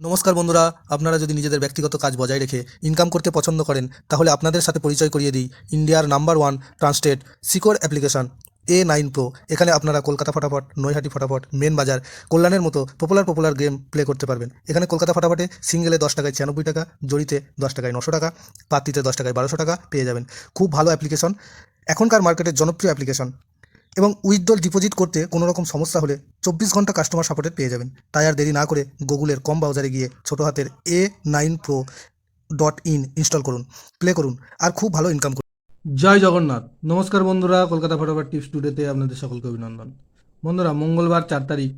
নমস্কার বন্ধুরা, আপনারা যদি নিজেদের ব্যক্তিগত কাজ বজায় রেখে ইনকাম করতে পছন্দ করেন তাহলে আপনাদের সাথে পরিচয় করিয়ে দিই ইন্ডিয়ার number one trusted secure application A9 Pro। এখানে আপনারা কলকাতা ফটাফট, নৈহাটি ফটাফট, মেন বাজার, কল্যাণের মতো পপুলার গেম প্লে করতে পারবেন। এখানে কলকাতা ফটাফটে সিঙ্গেলে 10 টাকায় 96 টাকা, জড়িতে 10 টাকায় 900 টাকা, পাত্তিতে 10 টাকায় 1200 টাকা পেয়ে যাবেন। খুব ভালো অ্যাপ্লিকেশন, এখনকার মার্কেটের জনপ্রিয় অ্যাপ্লিকেশন। এবং উইথড্রল ডিপোজিট করতে কোনো রকম সমস্যা হলে 24 ঘন্টা কাস্টমার সাপোর্টের পেয়ে যাবেন। তাই আর দেরি না করে গুগলের কম ব্রাউজারে গিয়ে ছোটো হাতের A9Pro.in ইনস্টল করুন, প্লে করুন আর খুব ভালো ইনকাম করুন। জয় জগন্নাথ। নমস্কার বন্ধুরা, কলকাতা ফটাফট টিপস টুডেতে আপনাদের সকলকে অভিনন্দন। বন্ধুরা, মঙ্গলবার 4 তারিখ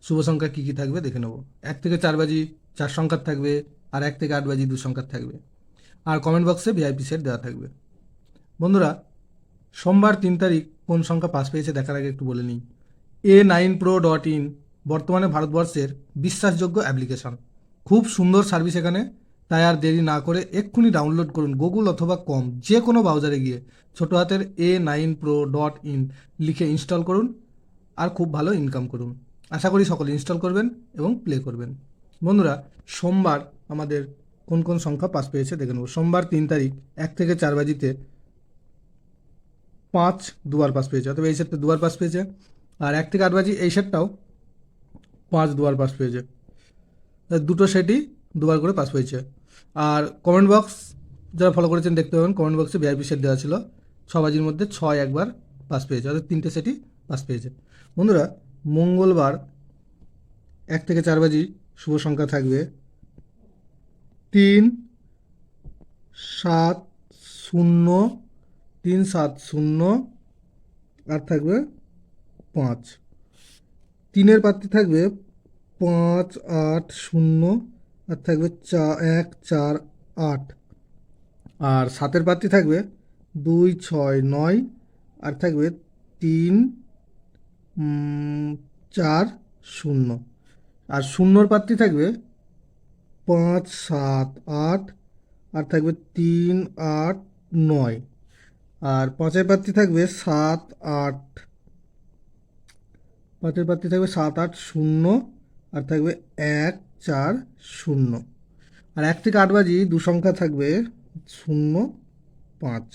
শুভ সংখ্যা কী কী থাকবে দেখে নেব। 1 থেকে 4 বাজি 4 সংখ্যার থাকবে, আর 1 থেকে 8 বাজি 2 সংখ্যার থাকবে, আর কমেন্ট বক্সে ভিআইপি সেট দেওয়া থাকবে। বন্ধুরা, সোমবার 3 তারিখ কোন সংখ্যা পাস পেয়েছে দেখার আগে একটু বলে নিই। A9Pro.in বর্তমানে ভারতবর্ষের বিশ্বাসযোগ্য অ্যাপ্লিকেশন, খুব সুন্দর সার্ভিস এখানে। তাই আর দেরি না করে এক্ষুনি ডাউনলোড করুন গুগল অথবা কম যে কোনো ব্রাউজারে গিয়ে ছোটো হাতের A9Pro.in লিখে ইনস্টল করুন আর খুব ভালো ইনকাম করুন। আশা করি সকলে ইনস্টল করবেন এবং প্লে করবেন। বন্ধুরা, সোমবার আমাদের কোন কোন সংখ্যা পাস পেয়েছে দেখে নেব। সোমবার 3 তারিখ 1 থেকে 4 বাজিতে 5 দুবার পাস পেয়েছে, অথবা এই সেটটা দুবার পাস পেয়েছে। আর 1 থেকে 8 বাজি এই সেটটাও 5 দুবার পাস পেয়েছে। দুটো সেটই দুবার করে পাস পেয়েছে। আর কমেন্ট বক্স যারা ফলো করেছেন দেখতে পাবেন, কমেন্ট বক্সে ভিআইপি সেট দেওয়া ছিল। 6 বাজির মধ্যে 6 একবার পাস পেয়েছে, অর্থাৎ 3টে সেটই পাস পেয়েছে। বন্ধুরা, মঙ্গলবার 1 থেকে 4 বাজি শুভ সংখ্যা থাকবে 3, 7, 0, 3, 7, 0, আর থাকবে 5। 3-এর প্রার্থী থাকবে 5, 8, 0, আর থাকবে 1, 4, 8। আর 7-এর প্রার্থী থাকবে 2, 6, 9, আর থাকবে 3, 4, 0। আর 0-র প্রার্থী থাকবে 5, 7, 8, আর থাকবে 3, 8, 9। আর 5-এর প্রার্থী থাকবে 7, 8। 5-এর প্রার্থী থাকবে 7, 8, 0, আর থাকবে 1, 4, 0। আর 1 থেকে 8 বাজি 2 সংখ্যা থাকবে 0, 5।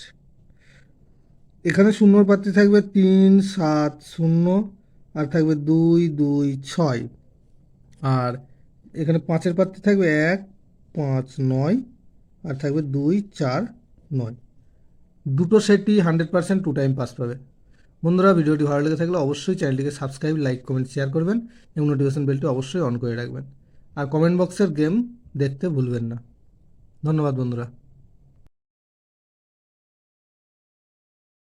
এখানে 0-র প্রার্থী থাকবে 3, 7, 0, আর থাকবে 2, 2, 6। আর এখানে 5-এর প্রার্থী থাকবে 1, 5, 9, আর থাকবে 2, 4, 9। দুটো সেটই 100% 2 টাইম পাস পাবে। বন্ধুরা, ভিডিওটি ভালো লেগে থাকলে অবশ্যই চ্যানেলটিকে সাবস্ক্রাইব, লাইক, কমেন্ট, শেয়ার করবেন এবং নোটিফিকেশন বেলটি অবশ্যই অন করে রাখবেন। আর কমেন্ট বক্সের গেম দেখতে ভুলবেন না। ধন্যবাদ বন্ধুরা।